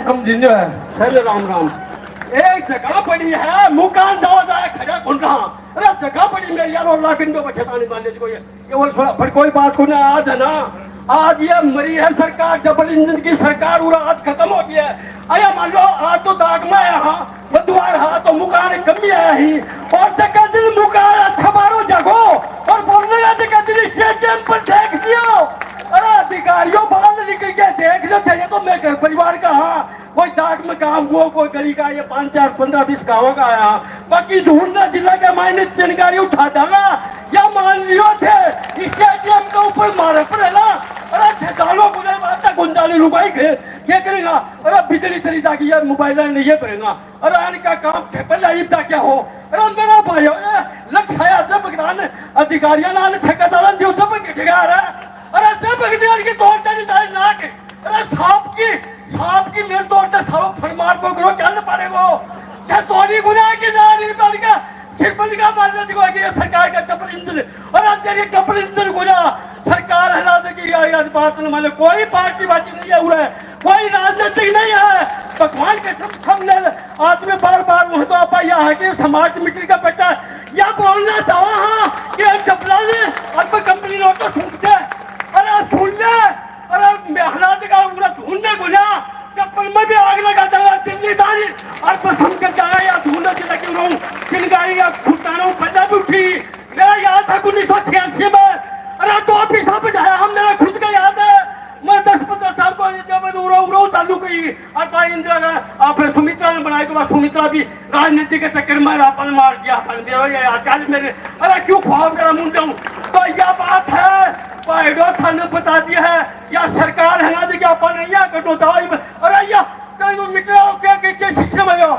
कम जिन्नो है सर राम राम। एक जगह पड़ी है मुकान जाओ जाए खड़ा कौन रहा। अरे जगह पड़ी मेरी यार और लाकिन को बचतानी मान लीजिए ये वो थोड़ा पर कोई बात को ना आज है ना। आज ये मरी है सरकार डबल इंजन की सरकार और आज खत्म हो गया है। अरे मान लो आज तो दाग में यहाँ बदुआर हा तो मुकान कमी आया ही और जगह दिन मुकान अच्छा मारो जगो और बोलने का जगह दिन स्टेडियम पर देख लियो। अरे अधिकारियों बाहर निकल के देख लो थे तो मैं घर परिवार का हाँ कोई दाग में काम हुआ कोई गली का ये 5 4 15 20 गाँव का आया बाकी ढूंढना जिला का मैंने जानकारी उठा डाला या मान लियो थे स्टेडियम के ऊपर मारे पड़े ना। अरे ठेकानों को गुंजाली रुपाई क्या करेगा। अरे बिजली चली जाएगी यार मोबाइल नहीं ये करेगा। अरे आने का काम ठेपा क्या हो। अरे मेरा भाई लक्षाया जब अधिकारियों ने ठेकेदार दियो जब ठेका रहा। अरे जब की तोड़ते ना के अरे सांप की मेरे तोड़ते सालों फरमार पकड़ो चल पड़े वो क्या तोड़ी गुना की ना नहीं पड़ गया सिर्फ का मारने दिखा कि सरकार का डबल इंजन और आज तेरी डबल इंजन गुना सरकार हिला देगी यार बात न माने कोई पार्टी बाटी नहीं है उड़े कोई राजनीतिक नहीं है भगवान के सामने आदमी बार बार वह तो आपा यह है कि समाज मिट्टी का बेटा या बोलना चाहा हाँ कि चपला ने अब कंपनी नोटो छूटते अरे सुन ले अरे हालात का पूरा ढूंढने को ना चप्पल में भी आग लगा देगा दिल्ली दारी और पसंद कर जाएगा या ढूंढने के लगे रहूं चिलगाई या फुटाना पंजाब उठी मेरा याद है 1986 में। अरे 2 पैसा बिठाया हम मेरा खुद का याद है मैं 10-15 साल को जब उड़ो चालू की और भाई इंदिरा आप सुमित्रा ने बनाई के बाद सुमित्रा भी राजनीति के चक्कर में अपन मार दिया आज मेरे अरे क्यों ख्वाब मेरा मुंडा हूँ तो यह बात है थाने बता दिया है या सरकार है ना देखिए अपन नहीं है कटो दाई अरे या मित्रों के शिक्षण में यो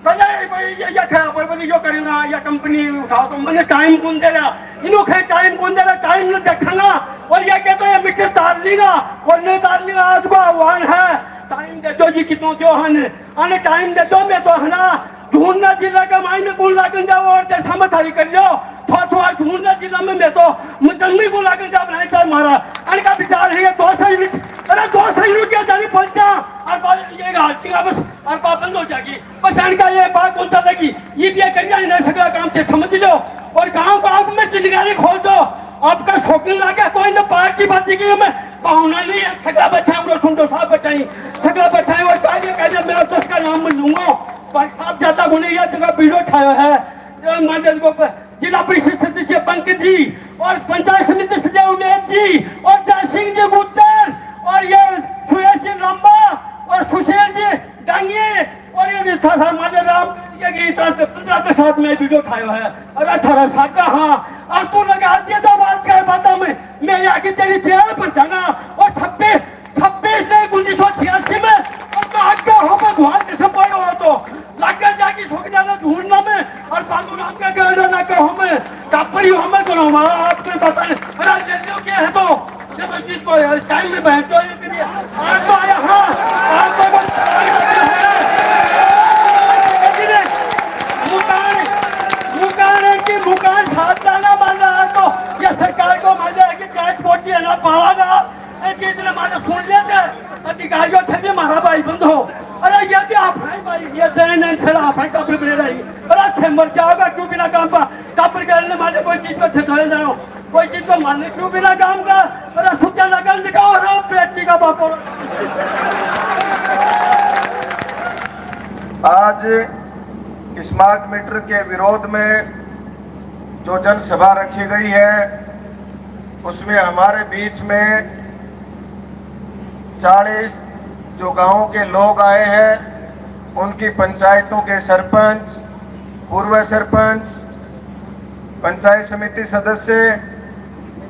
या करेगा या कंपनी उठाओ तो मैंने टाइम कौन दे रहा इन्हों टाइम कौन दे रहा टाइम न देखना और ये कहते हैं मित्र तार लेना और नहीं तार लेना आज को आह्वान है टाइम दे दो जी कितनों जो है टाइम दे दो मैं तो है ना ढूंढना जिला का मायने बोल लागन जाओ और जैसा मथारी कर लो थोड़ा ढूंढना जिला में मैं तो मुतंगी को लागन जा बनाई कर मारा अनका विचार है 2 सही अरे 2 सही क्या जानी पहुंचा और ये हाथी का बस और बंद हो जाएगी बस अनका ये बात बोलता था कि ये भी कर जाए नहीं सकता काम से समझ लो और गाँव को आप में चिलगारी खोल दो आपका शौकीन लागे कोई ना पार्टी बाती की मैं पाहुना नहीं है सगला बच्चा उड़ो सुन दो साहब बचाई सगला बच्चा और कहने मेरा 10 का नाम लूंगा भाई साहब ज्यादा गुने यह जगह वीडियो उठाया है जिला परिषद सदस्य पंकज जी और पंचायत समिति सदस्य उमेश जी और जय सिंह जी गुज्जर और ये सुरेश सिंह लंबा और सुशील जी डांगे और ये राम 15 के साथ में वीडियो उठाया है और 18 साल का हाँ अब तू लगा दिया तो बात क्या बात में मैं आके तेरी जेल पर जाना और 26 ने 1986 में और का हो भगवान के संपर्क हो तो लगा जाके सोच जाना ढूंढना में और बालू राम का कहना ना कहो मैं कापड़ी हो मैं करो आपने पता नहीं अरे ले क्या है तो जब चीज को टाइम में बहन तो आज तो आया हाँ आज तो मुकान साथ जाना मान रहा है तो यह सरकार को मान रहा है कि कैच बोटी है ना पावागा इतने माने सुन लेते अधिकारियों से भी मारा भाई बंद हो अरे ये भी आप भाई ये नहीं छड़ा आप कापड़ बने रही अरे थे मर जाओगा क्यों बिना काम का कापड़ करने माने कोई चीज को छेड़े जाओ कोई चीज को मानने क्यों बिना काम का अरे सूचा लगन दिखाओ रो पेटी का बापो। आज स्मार्ट मीटर के विरोध में जो जनसभा रखी गई है उसमें हमारे बीच में 40 जो गांवों के लोग आए हैं उनकी पंचायतों के सरपंच पूर्व सरपंच पंचायत समिति सदस्य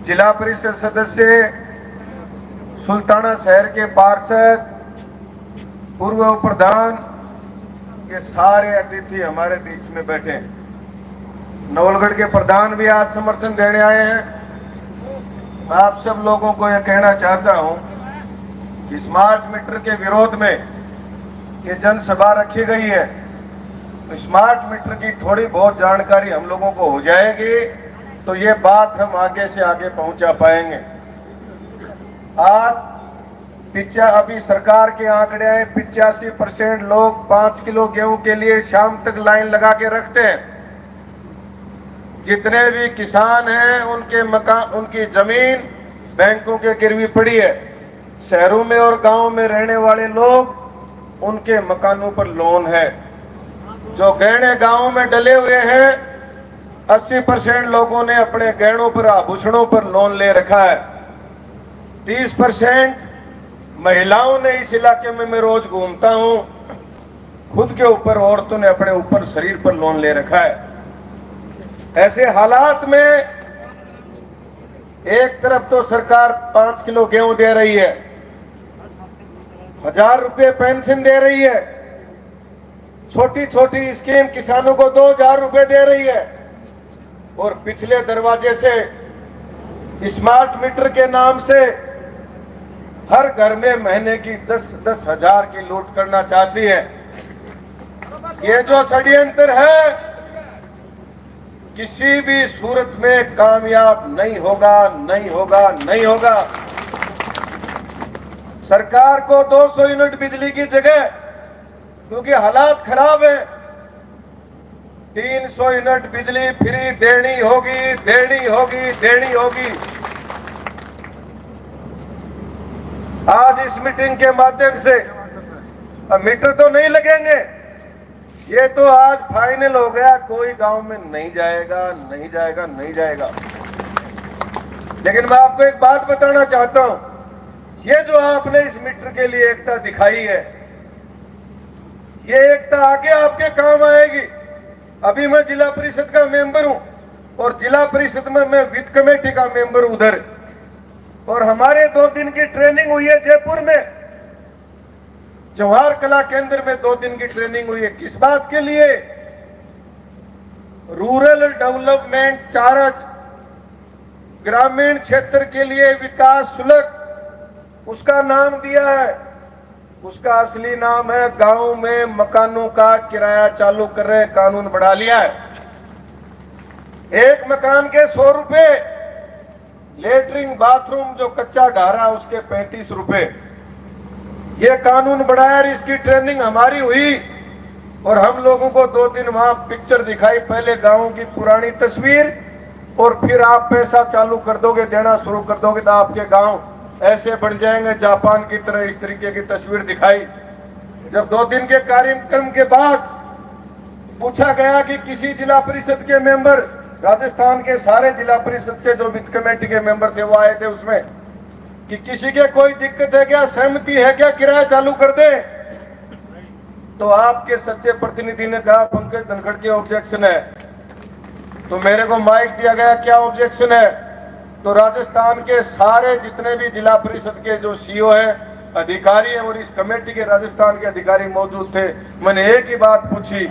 जिला परिषद सदस्य सुल्ताना शहर के पार्षद पूर्व प्रधान ये सारे अतिथि हमारे बीच में बैठे हैं। नवलगढ़ के प्रधान भी आज समर्थन देने आए हैं। आप सब लोगों को यह कहना चाहता हूं कि स्मार्ट मीटर के विरोध में ये जनसभा रखी गई है तो स्मार्ट मीटर की थोड़ी बहुत जानकारी हम लोगों को हो जाएगी तो ये बात हम आगे से आगे पहुंचा पाएंगे। आज अभी सरकार के आंकड़े हैं, 85% लोग 5 किलो गेहूं के लिए शाम तक लाइन लगा के रखते हैं। जितने भी किसान हैं उनके मकान, उनकी जमीन बैंकों के गिरवी पड़ी है। शहरों में और गांव में रहने वाले लोग, उनके मकानों पर लोन है। जो गहने गांव में डले हुए हैं, 80% लोगों ने अपने गहनों पर, आभूषणों पर लोन ले रखा है। 30% महिलाओं ने, इस इलाके में मैं रोज घूमता हूं, खुद के ऊपर, औरतों ने अपने ऊपर शरीर पर लोन ले रखा है। ऐसे हालात में एक तरफ तो सरकार 5 किलो गेहूं दे रही है, 1000 रुपए पेंशन दे रही है, छोटी छोटी स्कीम किसानों को 2000 रुपए दे रही है, और पिछले दरवाजे से स्मार्ट मीटर के नाम से हर घर में महीने की 10 हजार की लूट करना चाहती है। ये जो षड्यंत्र है किसी भी सूरत में कामयाब नहीं होगा, नहीं होगा, नहीं होगा। सरकार को 200 यूनिट बिजली की जगह, क्योंकि हालात खराब है, 300 यूनिट बिजली फ्री देनी होगी, देनी होगी, देनी होगी। आज इस मीटिंग के माध्यम से, अब मीटर तो नहीं लगेंगे, ये तो आज फाइनल हो गया, कोई गांव में नहीं जाएगा, नहीं जाएगा, नहीं जाएगा। लेकिन मैं आपको एक बात बताना चाहता हूं, ये जो आपने इस मीटर के लिए एकता दिखाई है, ये एकता आगे आपके काम आएगी। अभी मैं जिला परिषद का मेंबर हूं, और जिला परिषद में मैं वित्त कमेटी का मेंबर उधर, और हमारे 2 दिन की ट्रेनिंग हुई है जयपुर में, जवाहर कला केंद्र में 2 दिन की ट्रेनिंग हुई है। किस बात के लिए? रूरल डेवलपमेंट चार्ज, ग्रामीण क्षेत्र के लिए विकास शुल्क, उसका नाम दिया है। उसका असली नाम है गांव में मकानों का किराया चालू कर रहे कानून बढ़ा लिया है। एक मकान के 100 रुपए, लेटरिन बाथरूम जो कच्चा ढारा उसके 35 रुपए, ये कानून बढ़ाया। इसकी ट्रेनिंग हमारी हुई, और हम लोगों को 2 दिन वहां पिक्चर दिखाई, पहले गांव की पुरानी तस्वीर, और फिर आप पैसा चालू कर दोगे, देना शुरू कर दोगे तो आपके गांव ऐसे बन जाएंगे जापान की तरह। इस तरीके की तस्वीर दिखाई। जब 2 दिन के कार्यक्रम के बाद पूछा गया कि किसी जिला परिषद के मेंबर, राजस्थान के सारे जिला परिषद से जो वित्त कमेटी के मेंबर थे वो आए थे उसमें, कि किसी के कोई दिक्कत है क्या, सहमति है क्या, किराया चालू कर दे? तो आपके सच्चे प्रतिनिधि ने कहा पंकज धनखड़ की ऑब्जेक्शन है। तो मेरे को माइक दिया गया, क्या ऑब्जेक्शन है? तो राजस्थान के सारे जितने भी जिला परिषद के जो सीईओ है, अधिकारी है, और इस कमेटी के राजस्थान के अधिकारी मौजूद थे। मैंने एक ही बात पूछी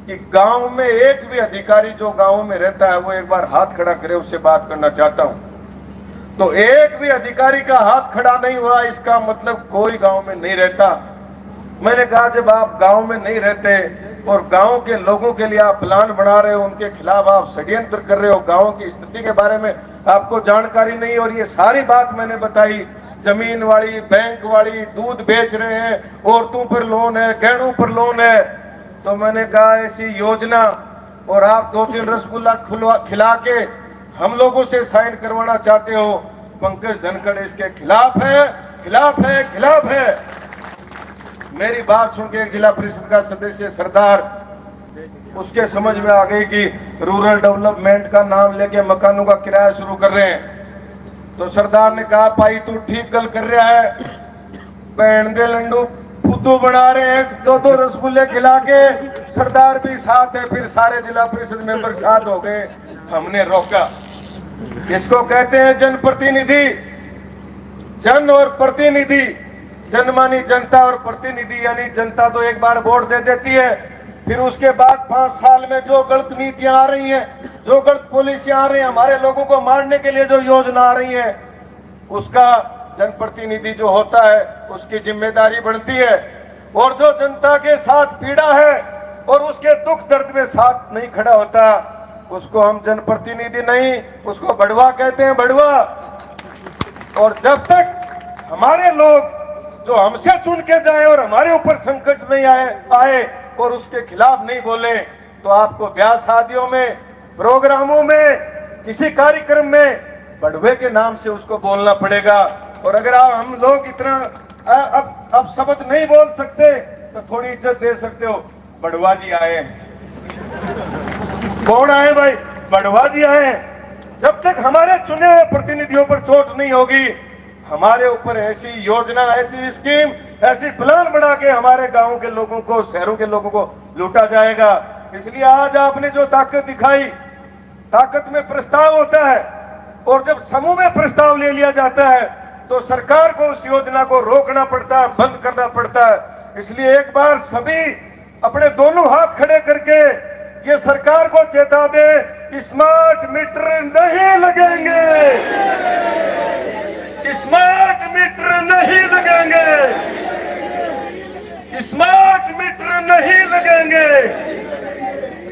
कि गांव में एक भी अधिकारी जो गांव में रहता है वो एक बार हाथ खड़ा करे, उससे बात करना चाहता हूं। तो एक भी अधिकारी का हाथ खड़ा नहीं हुआ, इसका मतलब कोई गांव में नहीं रहता। मैंने कहा जब आप गांव में नहीं रहते और गांव के लोगों के लिए आप प्लान बना रहे हो, उनके खिलाफ आप षड्यंत्र कर रहे हो, गांव की स्थिति के बारे में आपको जानकारी नहीं, और ये सारी बात मैंने बताई, जमीन वाली, बैंक वाली, दूध बेच रहे हैं, औरतों पर लोन है, गहनों पर लोन है। तो मैंने कहा ऐसी योजना, और आप 2-3 रसगुल्ला खिला के हम लोगों से साइन करवाना चाहते हो, पंकज धनखड़ इसके खिलाफ है, खिलाफ है, खिलाफ है। मेरी बात सुन के एक जिला परिषद का सदस्य सरदार, उसके समझ में आ गई कि रूरल डेवलपमेंट का नाम लेके मकानों का किराया शुरू कर रहे हैं। तो सरदार ने कहा भाई तू ठीक गल कर रहा है, बहन दे लंडू फुद्दू बना रहे हैं, 2-2 रसगुल्ले खिला के। सरदार भी साथ है, फिर सारे जिला परिषद मेंबर साथ हो गए। हमने रोका। किसको कहते हैं जनप्रतिनिधि? जन और प्रतिनिधि, जन मानी जनता और प्रतिनिधि यानी जनता तो एक बार वोट दे देती है, फिर उसके बाद 5 साल में जो गलत नीतियां आ रही हैं, जो गलत पॉलिसियां आ रही हैं, हमारे लोगों को मारने के लिए जो योजना आ रही है, उसका जनप्रतिनिधि जो होता है उसकी जिम्मेदारी बनती है। और जो जनता के साथ पीड़ा है और उसके दुख दर्द में साथ नहीं खड़ा होता, उसको हम जनप्रतिनिधि नहीं, उसको बड़वा कहते हैं, बड़वा। और जब तक हमारे लोग जो हमसे चुन के जाए और हमारे ऊपर संकट नहीं आए और उसके खिलाफ नहीं बोले, तो आपको ब्याह शादियों में, प्रोग्रामों में, किसी कार्यक्रम में बड़वे के नाम से उसको बोलना पड़ेगा। और अगर हम लोग इतना अब शब्द नहीं बोल सकते तो थोड़ी इज्जत दे सकते हो। बड़वा जी आए हैं। कौन आए भाई? बड़वा जी आए हैं। जब तक हमारे चुने हुए प्रतिनिधियों पर चोट नहीं होगी, हमारे ऊपर ऐसी योजना, ऐसी स्कीम, ऐसी प्लान बना के हमारे गांव के लोगों को, शहरों के लोगों को लूटा जाएगा। इसलिए आज आपने जो ताकत दिखाई, ताकत में प्रस्ताव होता है और जब समूह में प्रस्ताव ले लिया जाता है तो सरकार को उस योजना को रोकना पड़ता है, बंद करना पड़ता है। इसलिए एक बार सभी अपने दोनों हाथ खड़े करके ये सरकार को चेता दे, स्मार्ट मीटर नहीं लगेंगे, स्मार्ट मीटर नहीं लगेंगे, स्मार्ट मीटर नहीं लगेंगे।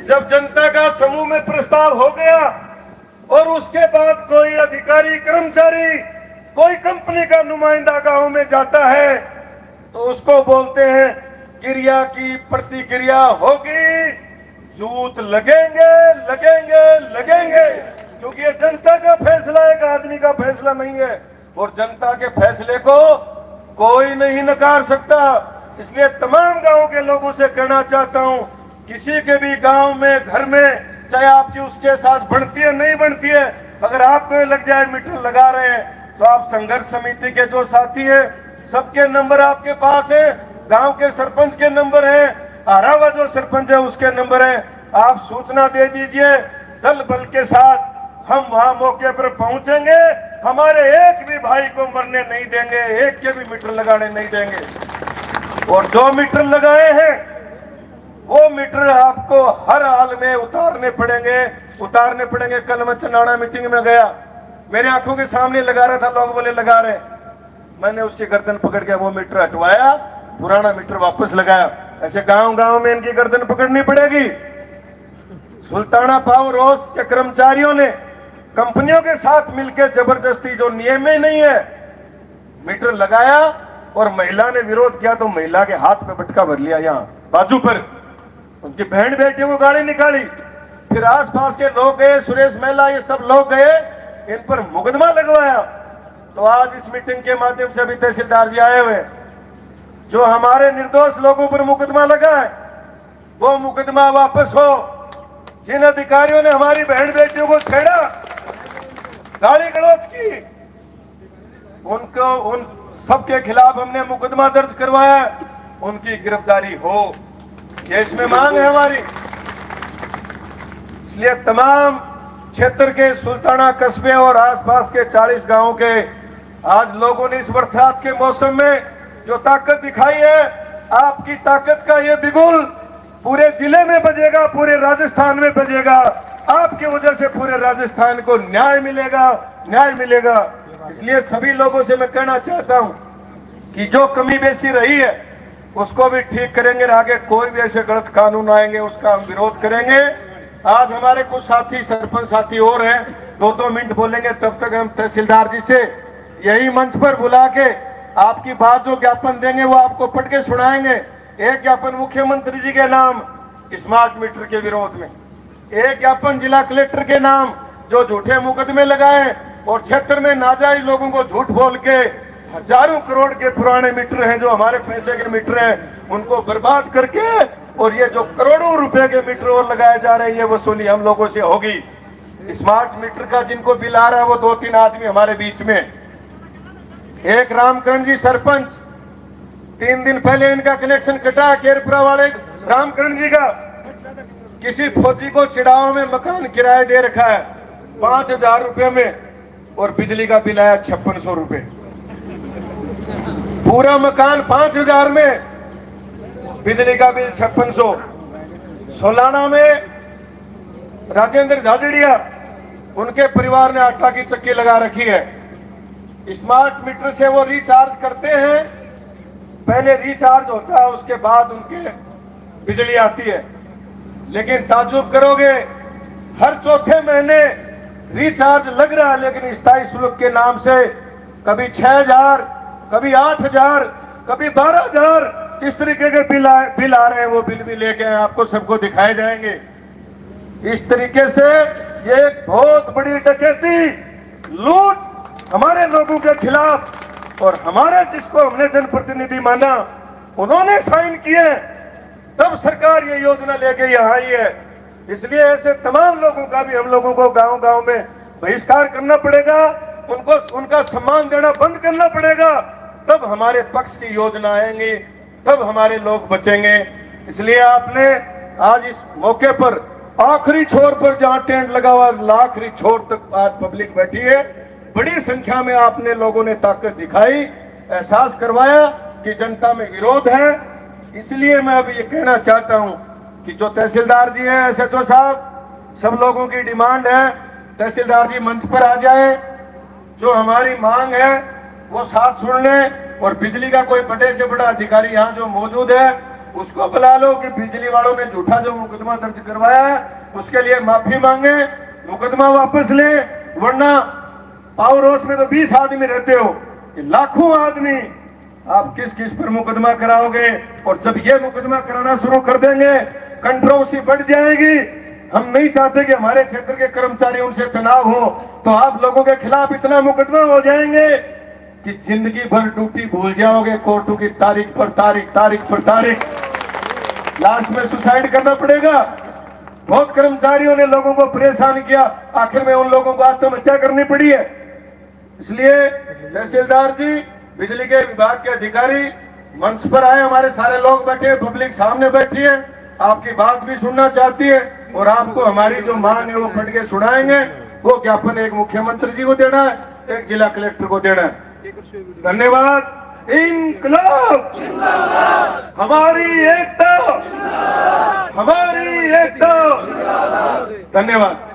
जब जनता का समूह में प्रस्ताव हो गया और उसके बाद कोई अधिकारी, कर्मचारी, कोई कंपनी का नुमाइंदा गांव में जाता है तो उसको बोलते हैं क्रिया की प्रतिक्रिया होगी, जूत लगेंगे, लगेंगे, लगेंगे। क्योंकि ये जनता का फैसला, एक आदमी का फैसला नहीं है और जनता के फैसले को कोई नहीं नकार सकता। इसलिए तमाम गांव के लोगों से कहना चाहता हूं, किसी के भी गांव में, घर में, चाहे आपकी उसके साथ बनती है नहीं बनती है, अगर आपको ये लग जाए मीटर लगा रहे हैं तो आप संघर्ष समिति के जो साथी है सबके नंबर आपके पास है, गांव के सरपंच के नंबर है, आरावा जो सरपंच है उसके नंबर है, आप सूचना दे दीजिए। दल बल के साथ हम वहां मौके पर पहुंचेंगे, हमारे एक भी भाई को मरने नहीं देंगे, एक के भी मीटर लगाने नहीं देंगे। और जो मीटर लगाए हैं वो मीटर आपको हर हाल में उतारने पड़ेंगे। कल मैं चंडाना मीटिंग में गया, मेरे आंखों के सामने लगा रहा था, लोग बोले लगा रहे, मैंने उसकी गर्दन पकड़ के वो मीटर हटवाया, पुराना मीटर वापस लगाया। ऐसे गांव गांव में इनकी गर्दन पकड़नी पड़ेगी। सुल्ताना पावर हाउस के कर्मचारियों ने कंपनियों के साथ मिलकर जबरदस्ती, जो नियम में नहीं है, मीटर लगाया और महिला ने विरोध किया तो महिला के हाथ पे बटका भर लिया, यहाँ बाजू पर, उनकी बहन बेटियों को गाड़ी निकाली। फिर आसपास के लोग गए, सुरेश महिला, ये सब लोग गए, इन पर मुकदमा लगवाया। तो आज इस मीटिंग के माध्यम से अभी तहसीलदार जी आए हुए, जो हमारे निर्दोष लोगों पर मुकदमा लगा है वो मुकदमा वापस हो। जिन अधिकारियों ने हमारी बहन बेटियों को छेड़ा, गाली गलौज की, उन सबके खिलाफ हमने मुकदमा दर्ज करवाया, उनकी गिरफ्तारी हो, ये इसमें मांग है हमारी। इसलिए तमाम क्षेत्र के सुल्ताना कस्बे और आसपास के 40 गांवों के आज लोगों ने इस बरसात के मौसम में जो ताकत दिखाई है, आपकी ताकत का ये बिगुल पूरे जिले में बजेगा, पूरे राजस्थान में बजेगा। आपकी वजह से पूरे राजस्थान को न्याय मिलेगा। इसलिए सभी लोगों से मैं कहना चाहता हूं कि जो कमी बेसी रही है उसको भी ठीक करेंगे, आगे कोई भी ऐसे गलत कानून आएंगे उसका हम विरोध करेंगे। आज हमारे कुछ साथी, सरपंच साथी और हैं, 2-2 मिनट बोलेंगे, तब तक हम तहसीलदार जी से यही मंच पर बुला के आपकी बात जो ज्ञापन देंगे वो आपको पढ़ के सुनाएंगे। एक ज्ञापन मुख्यमंत्री जी के नाम स्मार्ट मीटर के विरोध में, एक ज्ञापन जिला कलेक्टर के नाम जो झूठे मुकदमे लगाए और क्षेत्र में नाजायज लोगों को झूठ बोल के हजारों करोड़ के पुराने मीटर हैं, जो हमारे पैसे के मीटर हैं, उनको बर्बाद करके, और ये जो करोड़ों रुपए के मीटर और लगाए जा रहे हैं, ये वसूली हम लोगों से होगी। स्मार्ट मीटर का जिनको बिल आ रहा है वो 2-3 आदमी हमारे बीच में। एक रामकरण जी सरपंच, 3 दिन पहले इनका कनेक्शन कटा, केरपुरा वाले रामकरण जी का, किसी फौजी को चिड़ाव में मकान किराए दे रखा है 5,000 रुपए में, और बिजली का बिल आया 5600 रुपए। पूरा मकान 5,000 में, बिजली का बिल 5600। सोलाना में राजेंद्र झाझड़िया, उनके परिवार ने आटा की चक्की लगा रखी है। स्मार्ट मीटर से वो रिचार्ज करते हैं, पहले रिचार्ज होता है, उसके बाद उनके बिजली आती है। लेकिन ताजुब करोगे, हर चौथे महीने रिचार्ज लग रहा है, लेकिन स्थायी शुल्क के नाम से कभी 6,000, कभी 8,000, कभी 12,000 इस तरीके के बिल आ रहे हैं, वो बिल भी लेके आए, आपको सबको दिखाए जाएंगे। इस तरीके से ये एक बहुत बड़ी डकैती, लूट हमारे लोगों के खिलाफ, और हमारे जिसको हमने जनप्रतिनिधि माना उन्होंने साइन किए, तब सरकार ये योजना लेके यहाँ आई है। इसलिए ऐसे तमाम लोगों का भी हम लोगों को गांव गांव में बहिष्कार करना पड़ेगा, उनको उनका सम्मान देना बंद करना पड़ेगा, तब हमारे पक्ष की योजना आएंगी, तब हमारे लोग बचेंगे। इसलिए आपने आज इस मौके पर आखिरी छोर पर जहां टेंट लगा हुआ, आखिरी छोर तक आज पब्लिक बैठी है, बड़ी संख्या में आपने लोगों ने ताकत दिखाई, एहसास करवाया कि जनता में विरोध है। इसलिए मैं अब ये कहना चाहता हूं कि जो तहसीलदार जी हैं, एसएचओ साहब, सब लोगों की डिमांड है तहसीलदार जी मंच पर आ जाए, जो हमारी मांग है वो साथ सुन लें, और बिजली का कोई बड़े से बड़ा अधिकारी यहाँ जो मौजूद है उसको बुला लो कि बिजली वालों ने झूठा जो मुकदमा दर्ज करवाया है उसके लिए माफी मांगे, मुकदमा वापस ले, वरना पावर हाउस में तो 20 आदमी रहते हो, लाखों आदमी, आप किस किस पर मुकदमा कराओगे? और जब ये मुकदमा कराना शुरू कर देंगे कंट्रोवर्सी बढ़ जाएगी। हम नहीं चाहते कि हमारे क्षेत्र के कर्मचारी उनसे तनाव हो, तो आप लोगों के खिलाफ इतना मुकदमा हो जाएंगे कि जिंदगी भर ड्यूटी भूल जाओगे, कोर्टों की तारीख पर तारीख, लास्ट में सुसाइड करना पड़ेगा। बहुत कर्मचारियों ने लोगों को परेशान किया, आखिर में उन लोगों को आत्महत्या करनी पड़ी है। इसलिए तहसीलदार जी, बिजली के विभाग के अधिकारी मंच पर आए, हमारे सारे लोग बैठे, पब्लिक सामने बैठी है, आपकी बात भी सुनना चाहती है, और आपको हमारी जो मांग है वो पढ़ के सुनाएंगे। वो ज्ञापन एक मुख्यमंत्री जी को देना है, एक जिला कलेक्टर को देना है। धन्यवाद। इंकलाब, हमारी एकता, धन्यवाद।